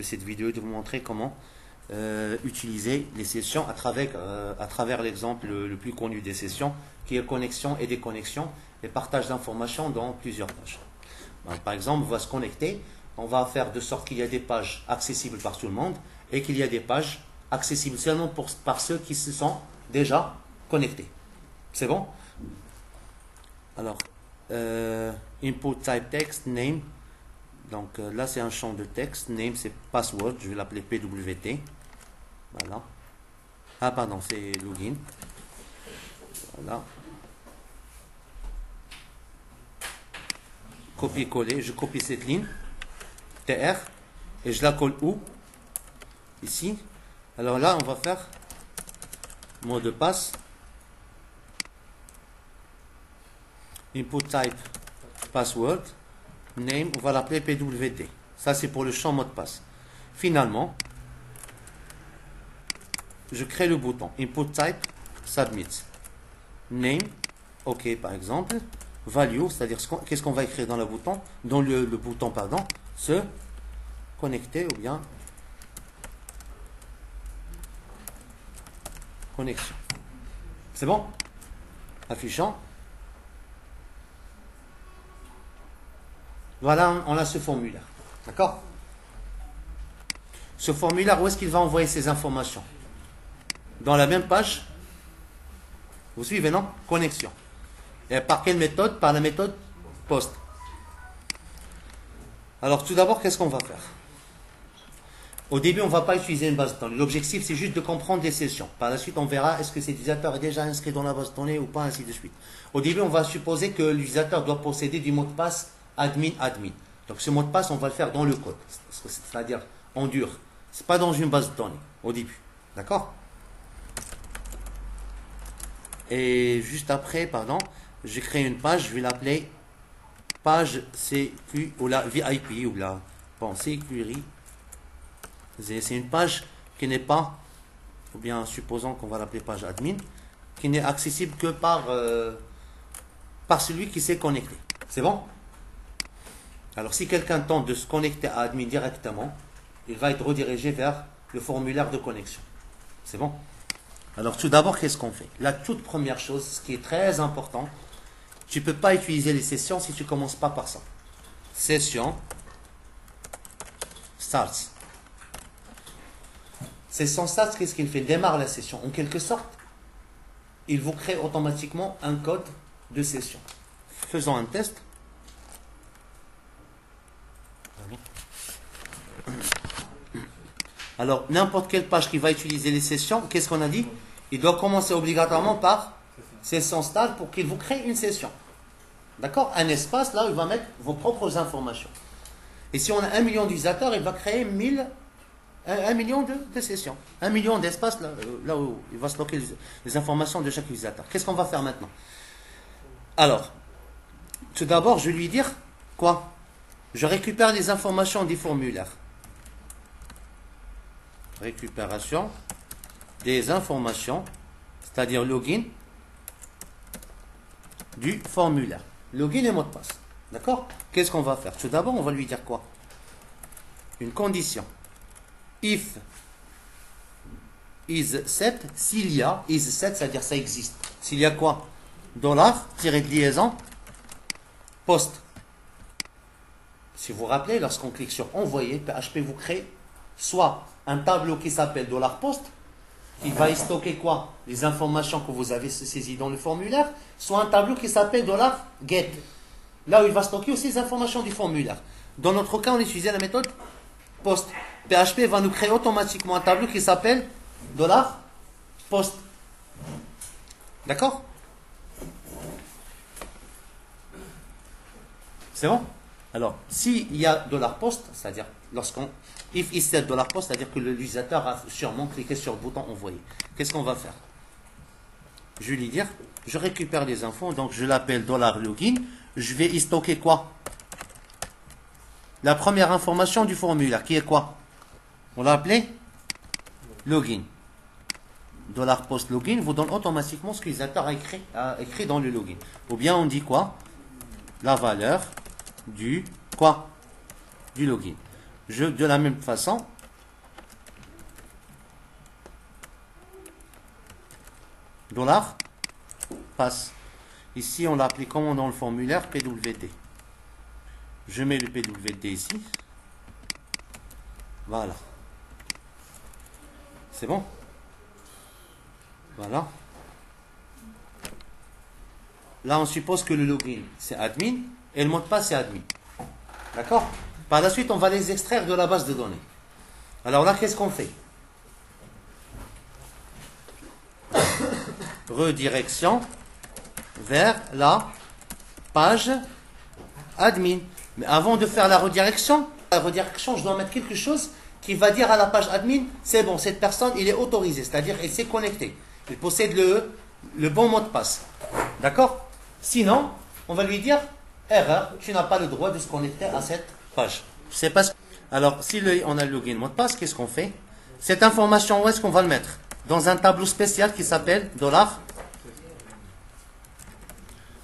de cette vidéo est de vous montrer comment utiliser les sessions à travers l'exemple le plus connu des sessions, qui est connexion et déconnexion et partage d'informations dans plusieurs pages. Donc, par exemple, on va se connecter, on va faire de sorte qu'il y a des pages accessibles par tout le monde et qu'il y a des pages accessibles seulement par ceux qui se sont déjà connectés. C'est bon? Alors, input type text, name. Donc là, c'est un champ de texte. Name, c'est password. Je vais l'appeler PWT. Voilà. Ah, pardon, c'est login. Voilà. Copier-coller. Je copie cette ligne. TR. Et je la colle où? Ici. Alors là, on va faire mot de passe. Input type password. Name, on va l'appeler PWT. Ça, c'est pour le champ mot de passe. Finalement, je crée le bouton. Input type submit. Name, OK par exemple. Value, c'est-à-dire qu'est-ce qu'on va écrire dans le bouton? Dans le bouton, pardon. Se connecter ou bien connexion. C'est bon? Affichant. Voilà, on a ce formulaire. D'accord? Ce formulaire, où est-ce qu'il va envoyer ces informations? Dans la même page. Vous suivez, non? Connexion. Et par quelle méthode? Par la méthode POST. Alors, tout d'abord, qu'est-ce qu'on va faire? Au début, on ne va pas utiliser une base de données. L'objectif, c'est juste de comprendre les sessions. Par la suite, on verra est-ce que cet utilisateur est déjà inscrit dans la base de données ou pas, ainsi de suite. Au début, on va supposer que l'utilisateur doit posséder du mot de passe admin. Donc ce mot de passe, on va le faire dans le code, c'est-à-dire en dur. Ce n'est pas dans une base de données au début. D'accord? Et juste après, pardon, j'ai créé une page, je vais l'appeler page CQ ou la VIP ou la bon, sécurité. C'est une page qui n'est pas, ou bien supposons qu'on va l'appeler page admin, qui n'est accessible que par celui qui s'est connecté. C'est bon? Alors, si quelqu'un tente de se connecter à admin directement, il va être redirigé vers le formulaire de connexion. C'est bon? Alors, tout d'abord, qu'est-ce qu'on fait? La toute première chose, ce qui est très important, tu ne peux pas utiliser les sessions si tu ne commences pas par ça. Session starts. Session starts, qu'est-ce qu'il fait? Démarre la session. En quelque sorte, il vous crée automatiquement un code de session. Faisons un test. Alors, n'importe quelle page qui va utiliser les sessions, qu'est-ce qu'on a dit? Il doit commencer obligatoirement par session start pour qu'il vous crée une session. D'accord? Un espace là où il va mettre vos propres informations. Et si on a 1 million d'utilisateurs, il va créer 1 million de sessions. 1 million d'espaces là où il va stocker les informations de chaque utilisateur. Qu'est-ce qu'on va faire maintenant? Alors, tout d'abord, je vais lui dire quoi? Je récupère les informations du formulaire. Récupération des informations, c'est-à-dire login du formulaire. Login et mot de passe. D'accord? Qu'est-ce qu'on va faire? Tout d'abord, on va lui dire quoi? Une condition. If is set, s'il y a, is set, c'est-à-dire ça existe. S'il y a quoi? Dollar, tiré de liaison, post. Si vous vous rappelez, lorsqu'on clique sur envoyer, PHP vous crée soit un tableau qui s'appelle $post, qui va y stocker quoi? Les informations que vous avez saisies dans le formulaire, soit un tableau qui s'appelle $get, là où il va stocker aussi les informations du formulaire. Dans notre cas, on utilisait la méthode post. PHP va nous créer automatiquement un tableau qui s'appelle $post. D'accord? C'est bon? Alors, s'il y a $post, c'est-à-dire if is set $post, c'est-à-dire que l'utilisateur a sûrement cliqué sur le bouton envoyer. Qu'est-ce qu'on va faire? Je vais lui dire, je récupère les infos, donc je l'appelle $login. Je vais y stocker quoi? La première information du formulaire, qui est quoi? On l'a appelé login. $post login vous donne automatiquement ce que l'utilisateur a écrit dans le login. Ou bien on dit quoi? La valeur du quoi? Du login. De la même façon, dollar passe. Ici, on l'a appelé comment dans le formulaire PWD. Je mets le PWD ici. Voilà. C'est bon? Voilà. Là, on suppose que le login, c'est admin, et le mot de passe, c'est admin. D'accord? Par la suite, on va les extraire de la base de données. Alors là, qu'est-ce qu'on fait? Redirection vers la page admin. Mais avant de faire la redirection, je dois mettre quelque chose qui va dire à la page admin, c'est bon, cette personne, il est autorisé, c'est-à-dire il s'est connecté. Il possède le bon mot de passe. D'accord? Sinon, on va lui dire, erreur, tu n'as pas le droit de se connecter à cette page. C'est parce que... Alors, si on a le login mot de passe, qu'est-ce qu'on fait? Cette information, où est-ce qu'on va le mettre? Dans un tableau spécial qui s'appelle $.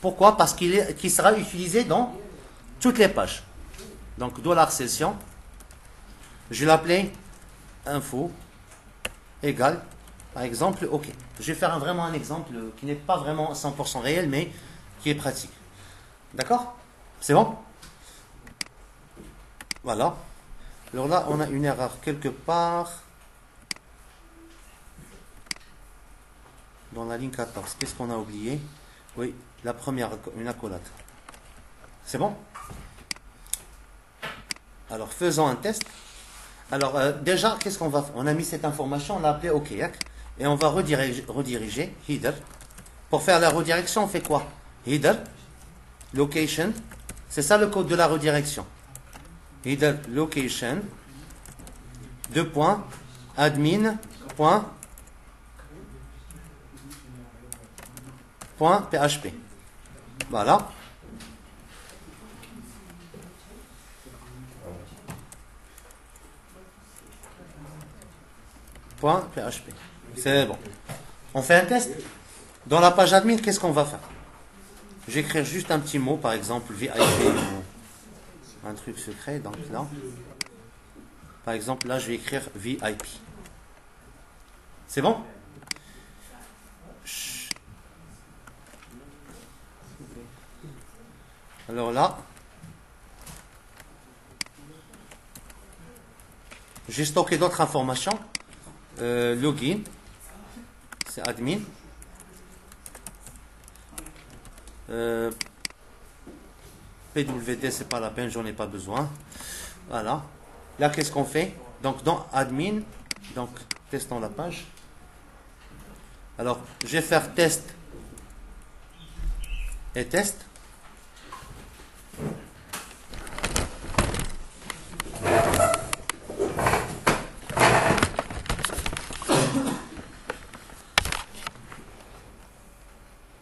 Pourquoi? Parce qu'il sera utilisé dans toutes les pages. Donc, $session. Je vais l'appeler info égale, par exemple, OK. Je vais faire vraiment un exemple qui n'est pas vraiment 100% réel, mais qui est pratique. D'accord? C'est bon? Voilà. Alors là, on a une erreur quelque part dans la ligne 14. Qu'est-ce qu'on a oublié? Oui, la première, une accolade. C'est bon? Alors, faisons un test. Alors, déjà, qu'est-ce qu'on va faire? On a mis cette information, on l'a appelé OK. Et on va rediriger header. Pour faire la redirection, on fait quoi? Header, location. C'est ça le code de la redirection. Header, location, admin, .php. Voilà. .php. C'est bon. On fait un test. Dans la page admin, qu'est-ce qu'on va faire? Je vais écrire juste un petit mot, par exemple VIP ou un truc secret. Donc là, par exemple, là, je vais écrire VIP. C'est bon? Alors là, j'ai stocké d'autres informations. Login, c'est admin. PWD, c'est pas la peine, j'en ai pas besoin. Voilà. Là, qu'est-ce qu'on fait? Donc, dans admin, donc, testons la page. Alors, je vais faire test et test.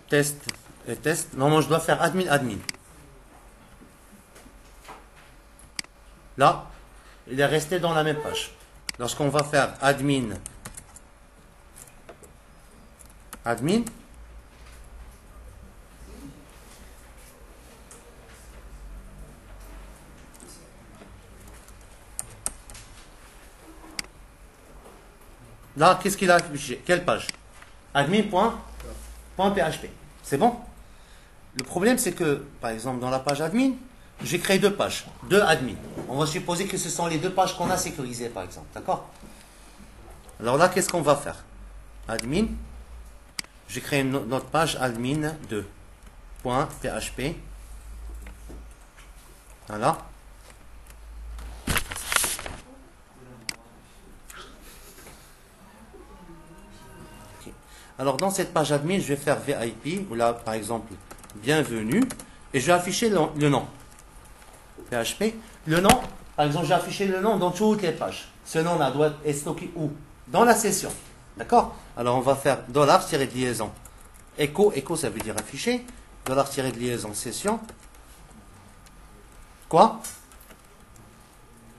Test et test. Normalement, je dois faire admin. Là, il est resté dans la même page. Lorsqu'on va faire admin, là, qu'est-ce qu'il a affiché? Quelle page? Admin.php. C'est bon? Le problème, c'est que, par exemple, dans la page admin, j'ai créé deux pages, deux admin. On va supposer que ce sont les deux pages qu'on a sécurisées, par exemple. D'accord? Alors là, qu'est-ce qu'on va faire? Admin. J'ai créé notre page admin2.php. Voilà. Okay. Alors, dans cette page admin, je vais faire VIP, ou là, par exemple, bienvenue, et je vais afficher le nom. PHP. Le nom, par exemple, j'ai affiché le nom dans toutes les pages. Ce nom-là doit être stocké où? Dans la session. D'accord? Alors, on va faire $-de-liaison. Echo, ça veut dire afficher. $-de-liaison, session. Quoi?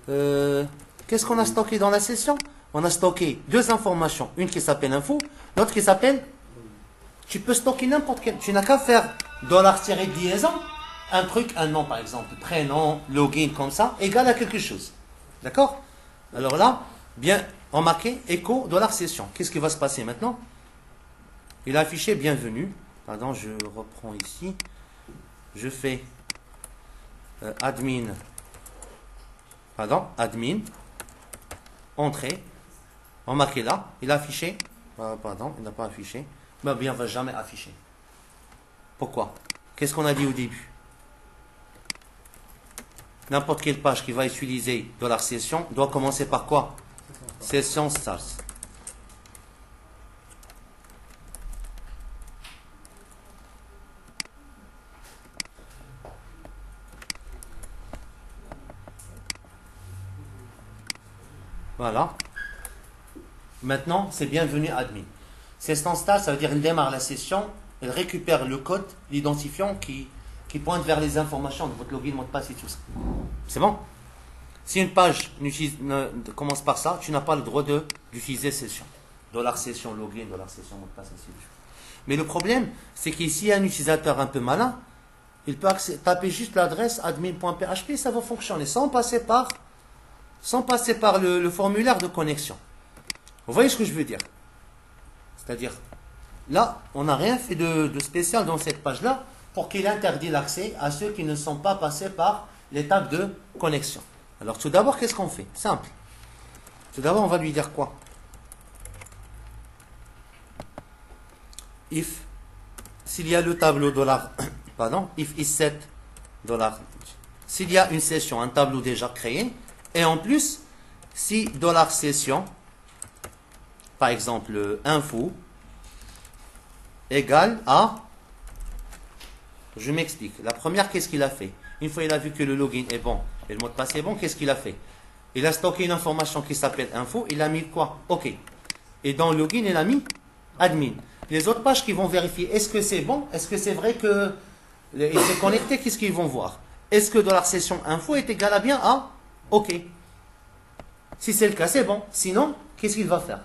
Qu'est-ce qu'on a stocké dans la session? On a stocké deux informations. Une qui s'appelle info, l'autre qui s'appelle... Tu peux stocker n'importe quel... Tu n'as qu'à faire $-de-liaison. Un truc, un nom par exemple, prénom, login comme ça, égal à quelque chose. D'accord? Alors là, bien remarquez, écho $session. Qu'est-ce qui va se passer maintenant? Il a affiché bienvenue. Pardon, je reprends ici. Je fais admin. Pardon, admin. Entrée. Remarquez là, il a affiché. Pardon, il n'a pas affiché. Mais bien, il ne va jamais afficher. Pourquoi? Qu'est-ce qu'on a dit au début? N'importe quelle page qui va utiliser $session doit commencer par quoi? Session start. Voilà. Maintenant, c'est bienvenu admin. Session start, ça veut dire qu'il démarre la session, il récupère le code, l'identifiant qui pointe vers les informations de votre login, mot de passe et tout ça. C'est bon? Si une page ne commence par ça, tu n'as pas le droit d'utiliser session. $session login, $session mot de passe, ainsi de suite. Mais le problème, c'est qu'ici, un utilisateur un peu malin, il peut taper juste l'adresse admin.php, ça va fonctionner sans passer par le formulaire de connexion. Vous voyez ce que je veux dire? C'est-à-dire, là, on n'a rien fait de spécial dans cette page-là pour qu'il interdit l'accès à ceux qui ne sont pas passés par l'étape de connexion. Alors, tout d'abord, qu'est-ce qu'on fait? Simple. Tout d'abord, on va lui dire quoi? If, s'il y a le tableau pardon, if is set s'il y a une session, un tableau déjà créé, et en plus, si $session, par exemple, info, égale à, je m'explique. La première, qu'est-ce qu'il a fait? Une fois il a vu que le login est bon et le mot de passe est bon, qu'est-ce qu'il a fait? Il a stocké une information qui s'appelle info, il a mis quoi? OK. Et dans le login, il a mis admin. Les autres pages qui vont vérifier, est-ce que c'est bon? Est-ce que c'est vrai qu'il s'est connecté? Qu'est-ce qu'ils vont voir? Est-ce que $session info est égal à bien à OK? Si c'est le cas, c'est bon. Sinon, qu'est-ce qu'il va faire?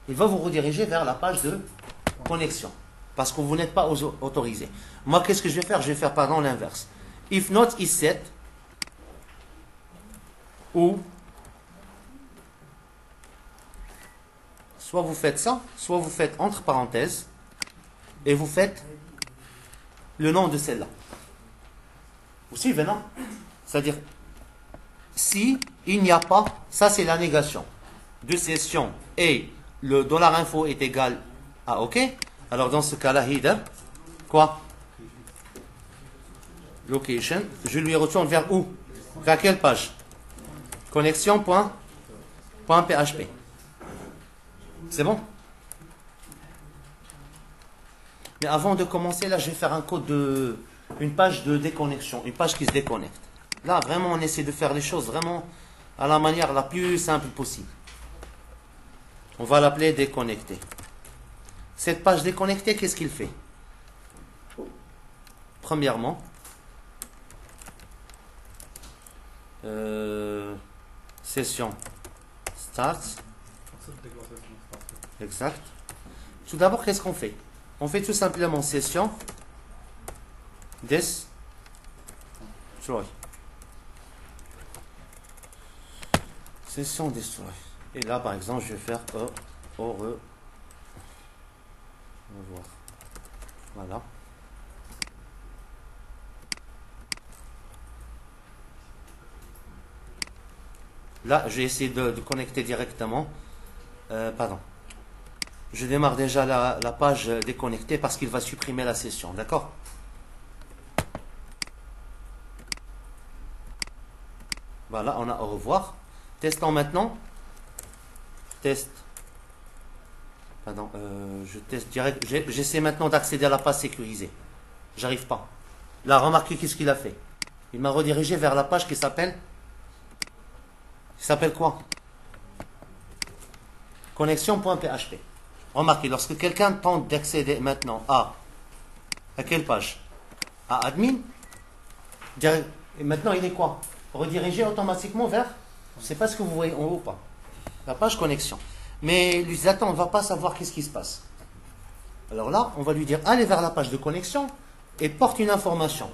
Il va vous rediriger vers la page de connexion. Parce que vous n'êtes pas autorisé. Moi, qu'est-ce que je vais faire? Je vais faire, pardon, l'inverse. If not is set, ou soit vous faites ça, soit vous faites entre parenthèses, et vous faites le nom de celle-là. Vous suivez, non? C'est-à-dire, si il n'y a pas, ça c'est la négation de session et le $info est égal à OK, alors dans ce cas-là, header, quoi? Location, je lui retourne vers où? Vers quelle page? Connexion.php. C'est bon? Mais avant de commencer, là, je vais faire un code une page de déconnexion, une page qui se déconnecte. Là, vraiment, on essaie de faire les choses vraiment à la manière la plus simple possible. On va l'appeler déconnecté. Cette page déconnectée, qu'est-ce qu'il fait? Premièrement, session start. Exact. Tout d'abord, qu'est-ce qu'on fait? On fait tout simplement session destroy. Session destroy. Et là, par exemple, je vais faire on va voir. Voilà. Là, je vais essayer de connecter directement. Pardon. Je démarre déjà la page déconnectée parce qu'il va supprimer la session. D'accord? Voilà, on a au revoir. Testons maintenant. Test. Pardon, je teste direct. J'essaie maintenant d'accéder à la page sécurisée. J'arrive pas. Là, remarquez qu'est-ce qu'il a fait. Il m'a redirigé vers la page qui s'appelle quoi? Connexion.php. Remarquez, lorsque quelqu'un tente d'accéder maintenant à quelle page? À admin. Et maintenant, il est quoi? Redirigé automatiquement vers, je ne sais pas ce que vous voyez en haut ou pas, la page connexion. Mais l'utilisateur ne va pas savoir qu'est-ce qui se passe. Alors là, on va lui dire, allez vers la page de connexion et porte une information.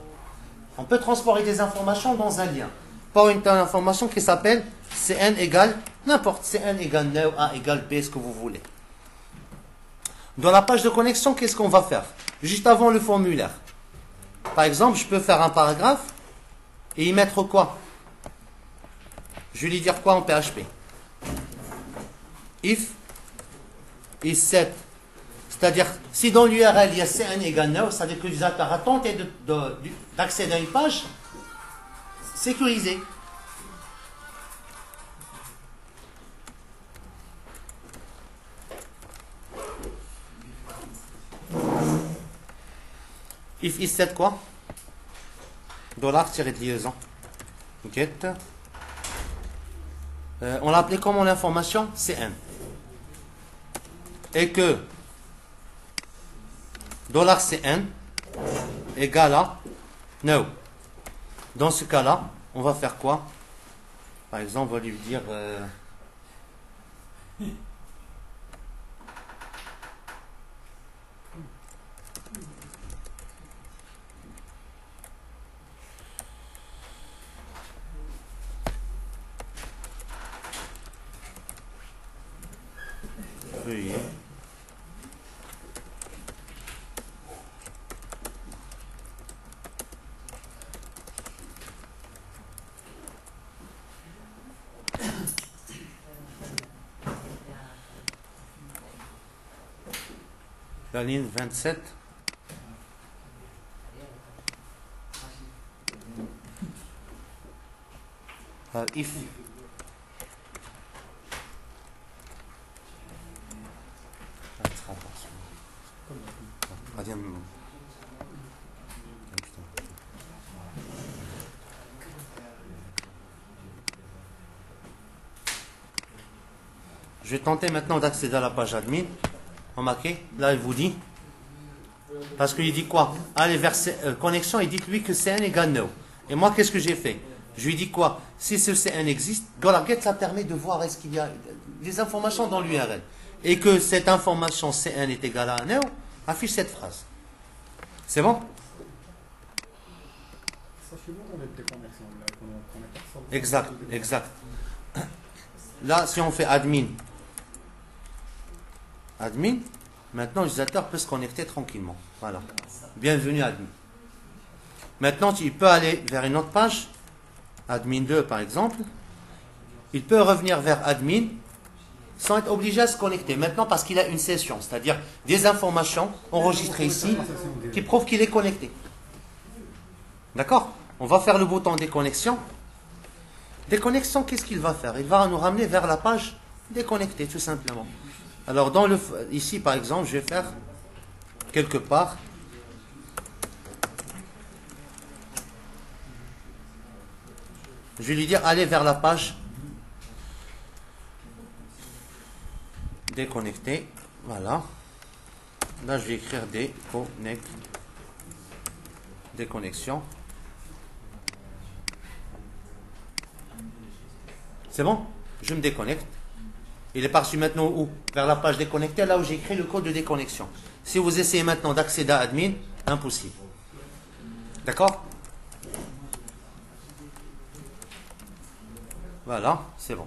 On peut transporter des informations dans un lien. Porte une information qui s'appelle Cn égale n'importe, Cn égale nœud, A égale B, ce que vous voulez. Dans la page de connexion, qu'est-ce qu'on va faire? Juste avant le formulaire. Par exemple, je peux faire un paragraphe et y mettre quoi? Je vais lui dire quoi en PHP? If is set. C'est-à-dire, si dans l'URL il y a Cn égale nœud, ça veut dire que l'utilisateur a tenté d'accéder à une page sécurisée. If is set quoi? Dollar tiré de liaison. Get. On l'a appelé comment l'information? Cn. Et que $cn égale à no. Dans ce cas-là, on va faire quoi? Par exemple, on va lui dire veuillez la ligne 27 if je vais tenter maintenant d'accéder à la page admin. Remarquez, là il vous dit, parce qu'il dit quoi? Allez vers connexion, il dit lui que Cn égale no. Et moi qu'est-ce que j'ai fait? Je lui dis quoi? Si ce Cn existe, $get ça permet de voir est-ce qu'il y a des informations dans l'URL. Et que cette information Cn est égale à no, affiche cette phrase. C'est bon? Exact, exact. Là, si on fait admin, maintenant l'utilisateur peut se connecter tranquillement. Voilà. Bienvenue admin. Maintenant, il peut aller vers une autre page, admin 2 par exemple. Il peut revenir vers admin sans être obligé à se connecter. Maintenant, parce qu'il a une session, c'est-à-dire des informations enregistrées ici qui prouvent qu'il est connecté. D'accord? On va faire le bouton déconnexion. Déconnexion, qu'est-ce qu'il va faire? Il va nous ramener vers la page déconnectée, tout simplement. Alors, ici, par exemple, je vais faire quelque part. Je vais lui dire, allez vers la page déconnectée. Voilà. Là, je vais écrire déconnexion. C'est bon? Je me déconnecte. Il est parti maintenant où? Vers la page déconnectée, là où j'ai écrit le code de déconnexion. Si vous essayez maintenant d'accéder à admin, impossible. D'accord? Voilà, c'est bon.